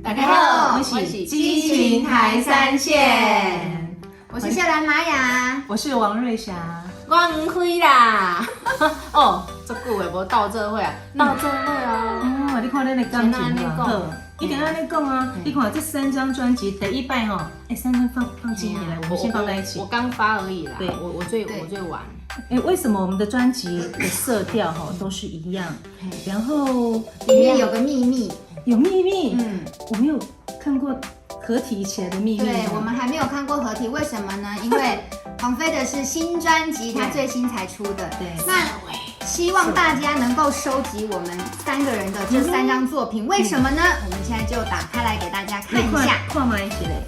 大家好，我是激情台三线，我是秀兰玛雅，我是王瑞霞，我唔开啦。哦，这久的无到这会啊，到这会啊。哦，你看咱的感情多好。一定要你讲啊！你看这3张专辑，第一拜哈，3张放进来，我们先放在一起。我刚发而已啦。对，我最晚。为什么我们的专辑的色调哈都是一样？然后里面有个秘密，有秘密。我没有看过合体起来的秘密。对，我们还没有看过合体，为什么呢？因为黄飞的是新专辑，他最新才出的。对，那希望大家能够收集我们3个人的这3张作品，为什么呢？我们现在就打开来给大家看一下。看嘛一起嘞。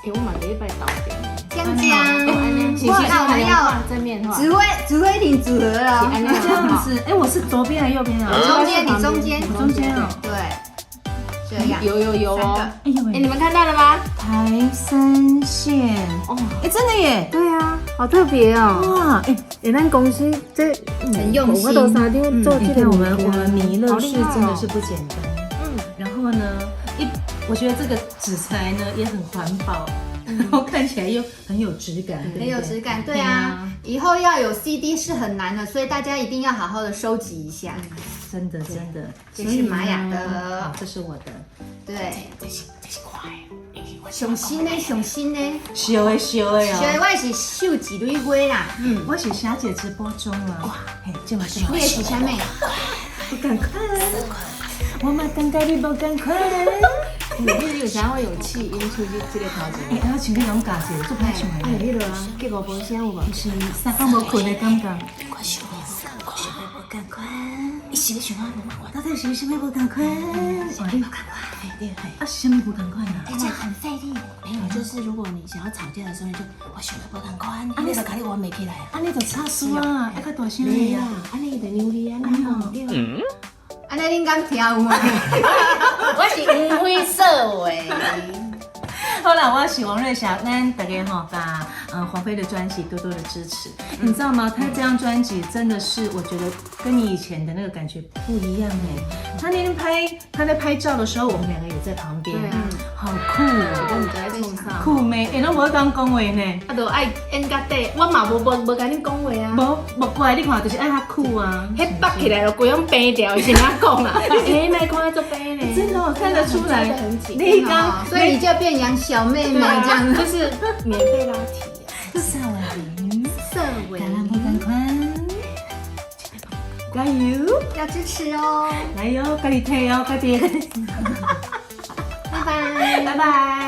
我买了一百倒点。江江，那我们要正面指挥挺组合了。这样子，我是左边还是右边啊？中间，你中间。中间哦。对，这样。有哦。哎呦，你们看到了吗？台三线哦，真的耶。对啊，好特别哦。哇，咱公司这很用心。我都3天做这个，我们弥勒是真的是不简单。然后呢，我觉得这个纸材呢也很环保。然后看起来又很有质感，很有质感，对啊，以后要有 CD 是很难的，所以大家一定要好好的收集一下。真的，这是玛雅的，好，这是我的，对，这是快，上新的，修的所以我是秀几堆龟啦，我是霞姐直播中了，哇，这么你也是虾妹，不赶快，我嘛等待你不赶快。你有啥会有气音出去这个头前？我像你咁假者，做歹唱的。迄个啊，结果无声有无？是三更无困的感觉。快想要赶快，你是想要我？到底是什么不赶快？想要赶快，对。啊，是什么不赶快呢？这样很费力。没有，就是如果你想要吵架的时候，你就我想要不赶快，你就赶紧完美起来。你就差输啊，要较大声的呀。你就牛力啊，你安尼恁敢跳舞吗？我是乌灰色为。好了，我是王瑞霞，咱大家哈把黄飞的专辑多多的支持。你知道吗？他这张专辑真的是，我觉得跟你以前的那个感觉不一样哎。他那天他在拍照的时候，我们2个也在旁边，好酷哦！跟你在冲上酷妹，拢无讲讲话呢。啊，就爱演甲底，我嘛无甲你讲话啊。无怪你看，就是爱他酷啊。迄拔起来就规样平掉，是哪讲啊？那看做平呢？真的，看得出来。你刚，所以你就变杨小妹妹这样，就是免费拉提。色尾，赶快，加油！要支持哦！来哟，赶紧退哦，快点！拜拜，拜拜。